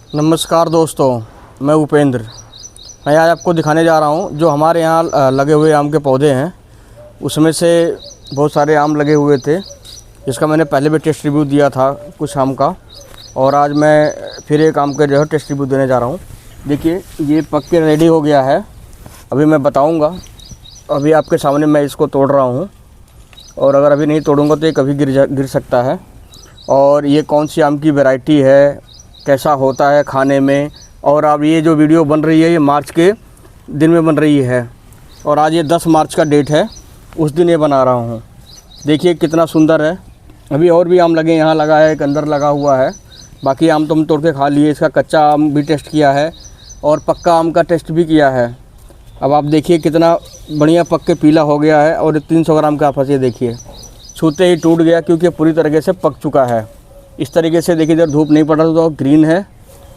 नमस्कार दोस्तों, मैं उपेंद्र। मैं आज आपको दिखाने जा रहा हूं जो हमारे यहाँ लगे हुए आम के पौधे हैं। उसमें से बहुत सारे आम लगे हुए थे, जिसका मैंने पहले भी टेस्ट रिव्यू दिया था कुछ आम का, और आज मैं फिर एक आम का जो है टेस्ट रिव्यू देने जा रहा हूं। देखिए, ये पक के रेडी हो गया है। अभी मैं बताऊंगा। अभी आपके सामने मैं इसको तोड़ रहा हूं, और अगर अभी नहीं तोड़ूंगा तो ये कभी गिर सकता है। और ये कौन सी आम की वैरायटी है, कैसा होता है खाने में। और अब ये जो वीडियो बन रही है ये मार्च के दिन में बन रही है, और आज ये 10 मार्च का डेट है, उस दिन ये बना रहा हूँ। देखिए कितना सुंदर है। अभी और भी आम लगे, यहाँ लगा है, एक अंदर लगा हुआ है। बाकी आम तो हम तोड़ के खा लिए। इसका कच्चा आम भी टेस्ट किया है और पक्का आम का टेस्ट भी किया है। अब आप देखिए कितना बढ़िया पक के पीला हो गया है। और 300 ग्राम के आसपास ये देखिए, छूते ही टूट गया क्योंकि पूरी तरीके से पक चुका है। इस तरीके से देखिए, इधर धूप नहीं पड़ रहा तो ग्रीन है,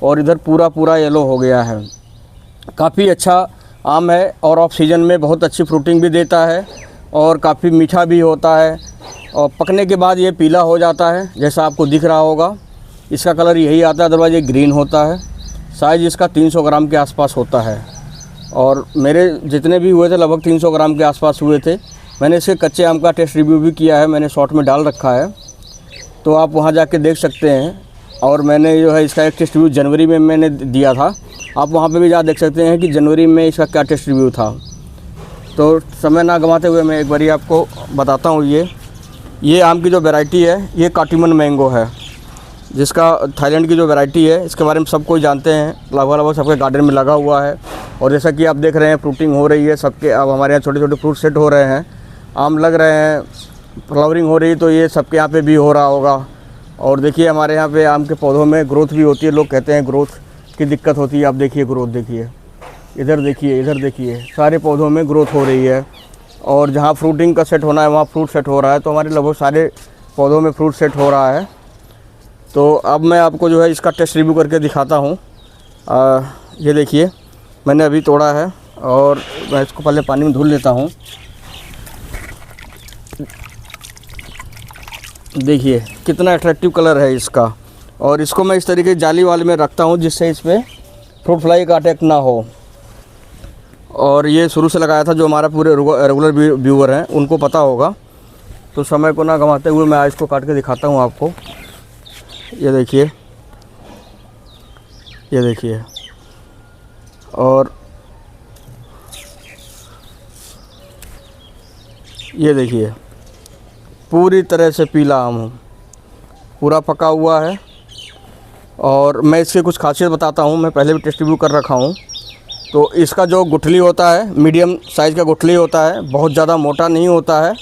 और इधर पूरा येलो हो गया है। काफ़ी अच्छा आम है, और ऑफ सीजन में बहुत अच्छी फ्रूटिंग भी देता है, और काफ़ी मीठा भी होता है। और पकने के बाद ये पीला हो जाता है, जैसा आपको दिख रहा होगा। इसका कलर यही आता है, अदरवाइज ये ग्रीन होता है। साइज़ इसका 300 ग्राम के आसपास होता है, और मेरे जितने भी हुए थे लगभग 300 ग्राम के आसपास हुए थे। मैंने इसके कच्चे आम का टेस्ट रिव्यू भी किया है, मैंने शॉर्ट में डाल रखा है, तो आप वहाँ जाके देख सकते हैं। और मैंने जो है इसका एक टेस्ट रिव्यू जनवरी में मैंने दिया था, आप वहाँ पे भी जा देख सकते हैं कि जनवरी में इसका क्या टेस्ट रिव्यू था। तो समय ना गंवाते हुए मैं एक बारी आपको बताता हूँ। ये आम की जो वैरायटी है ये काटीमन मैंगो है, जिसका थाईलैंड की जो वैरायटी है, इसके बारे में सब कोई जानते हैं। लगभग सबके गार्डन में लगा हुआ है, और जैसा कि आप देख रहे हैं फ्रूटिंग हो रही है सबके। अब हमारे यहाँ छोटे छोटे फ्रूट सेट हो रहे हैं, आम लग रहे हैं, फ्लावरिंग हो रही है, तो ये सबके यहाँ पे भी हो रहा होगा। और देखिए हमारे यहाँ पे आम के पौधों में ग्रोथ भी होती है। लोग कहते हैं ग्रोथ की दिक्कत होती है, आप देखिए ग्रोथ देखिए, इधर देखिए सारे पौधों में ग्रोथ हो रही है। और जहाँ फ्रूटिंग का सेट होना है वहाँ फ्रूट सेट हो रहा है, तो हमारे लगभग सारे पौधों में फ्रूट सेट हो रहा है। तो अब मैं आपको जो है इसका टेस्ट रिव्यू करके दिखाता हूँ। ये देखिए, मैंने अभी तोड़ा है, और मैं इसको पहले पानी में धुल लेता हूँ। देखिए कितना अट्रैक्टिव कलर है इसका। और इसको मैं इस तरीके जाली वाले में रखता हूँ, जिससे इस पर फ्रूट फ्लाई का अटैक ना हो। और ये शुरू से लगाया था, जो हमारा पूरे रेगुलर व्यूअर हैं उनको पता होगा। तो समय को ना गंवाते हुए मैं आज इसको काट के दिखाता हूँ आपको। ये देखिए, और ये देखिए पूरी तरह से पीला आम पूरा पका हुआ है। और मैं इसकी कुछ खासियत बताता हूँ, मैं पहले भी टेस्ट रिव्यू कर रखा हूँ। तो इसका जो गुठली होता है, मीडियम साइज़ का गुठली होता है, बहुत ज़्यादा मोटा नहीं होता है,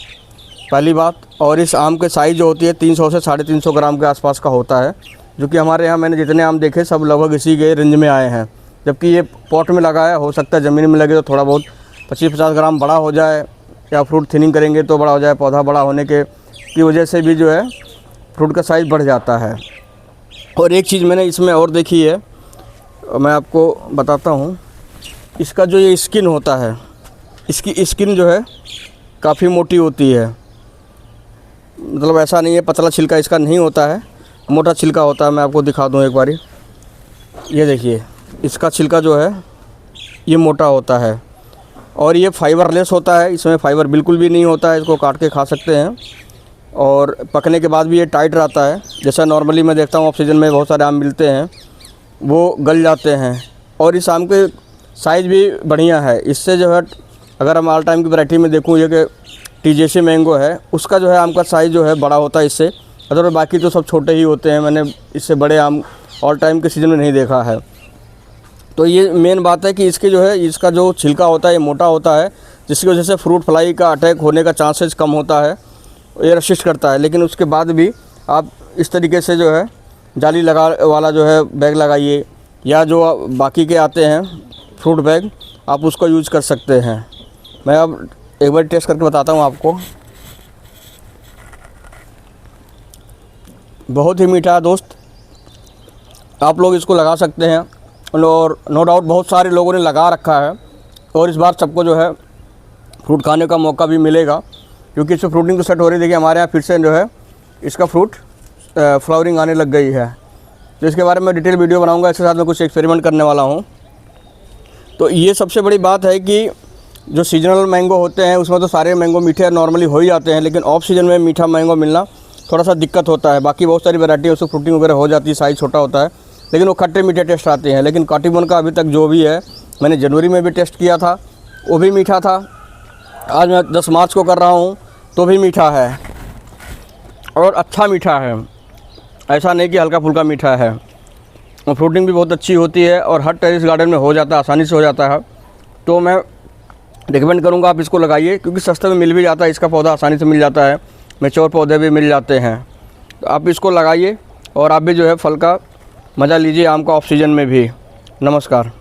पहली बात। और इस आम के साइज़ जो होती है 300 से 350 ग्राम के आसपास का होता है, जो कि हमारे यहाँ मैंने जितने आम देखे सब लगभग इसी के रेंज में आए हैं। जबकि ये पॉट में लगा है, हो सकता है ज़मीन में लगे तो थोड़ा बहुत 25-50 ग्राम बड़ा हो जाए, या फ्रूट थिनिंग करेंगे तो बड़ा हो जाए। पौधा बड़ा होने की वजह से भी जो है फ्रूट का साइज़ बढ़ जाता है। और एक चीज़ मैंने इसमें और देखी है, मैं आपको बताता हूँ। इसका जो ये स्किन होता है, इसकी स्किन जो है काफ़ी मोटी होती है। मतलब ऐसा नहीं है पतला छिलका इसका नहीं होता है, मोटा छिलका होता है। मैं आपको दिखा दूँ एक बारी। ये देखिए, इसका छिलका जो है ये मोटा होता है, और ये फाइबरलेस होता है। इसमें फाइबर बिल्कुल भी नहीं होता है, इसको काट के खा सकते हैं। और पकने के बाद भी ये टाइट रहता है। जैसा नॉर्मली मैं देखता हूँ ऑफ सीजन में बहुत सारे आम मिलते हैं, वो गल जाते हैं। और इस आम के साइज़ भी बढ़िया है। इससे जो है, अगर हम ऑल टाइम की वैरायटी में देखूँ, ये कि टीजेसी मैंगो है, उसका जो है आम का साइज़ जो है बड़ा होता है इससे, अदर बाकी तो सब छोटे ही होते हैं। मैंने इससे बड़े आम ऑल टाइम के सीज़न में नहीं देखा है। तो ये मेन बात है कि इसके जो है, इसका जो छिलका होता है ये मोटा होता है, जिसकी वजह से फ्रूट फ्लाई का अटैक होने का चांसेस कम होता है, ये असिस्ट करता है। लेकिन उसके बाद भी आप इस तरीके से जो है जाली लगा वाला जो है बैग लगाइए, या जो बाकी के आते हैं फ्रूट बैग, आप उसको यूज़ कर सकते हैं। मैं अब एक बार टेस्ट करके बताता हूँ आपको। बहुत ही मीठा है दोस्त, आप लोग इसको लगा सकते हैं। और नो डाउट बहुत सारे लोगों ने लगा रखा है, और इस बार सबको जो है फ्रूट खाने का मौका भी मिलेगा, क्योंकि इससे फ्रूटिंग तो सेट हो रही है। देखिए हमारे यहाँ फिर से जो है इसका फ्रूट फ्लावरिंग आने लग गई है। तो इसके बारे में डिटेल वीडियो बनाऊंगा। इसके साथ में कुछ एक्सपेरिमेंट करने वाला हूँ। तो ये सबसे बड़ी बात है कि जो सीजनल मैंगो होते हैं उसमें तो सारे मैंगो मीठे नॉर्मली हो ही जाते हैं, लेकिन ऑफ सीजन में मीठा मैंगो मिलना थोड़ा सा दिक्कत होता है। बाकी बहुत सारी वैरायटी है, उसको फ्रूटिंग वगैरह हो जाती है, साइज़ छोटा होता है, लेकिन वो खट्टे मीठे टेस्ट आते हैं। लेकिन काटीमोन का अभी तक जो भी है, मैंने जनवरी में भी टेस्ट किया था, वो भी मीठा था। आज मैं 10 मार्च को कर रहा हूँ तो भी मीठा है, और अच्छा मीठा है, ऐसा नहीं कि हल्का फुल्का मीठा है। और फ्रूटिंग भी बहुत अच्छी होती है और हर टेरेस गार्डन में हो जाता है, आसानी से हो जाता है। तो मैं रिकमेंड करूँगा आप इसको लगाइए, क्योंकि सस्ते में मिल भी जाता है, इसका पौधा आसानी से मिल जाता है, मैच्योर पौधे भी मिल जाते हैं। तो आप इसको लगाइए और आप भी जो है फल का मज़ा लीजिए, आम का ऑफ सीजन में भी। नमस्कार।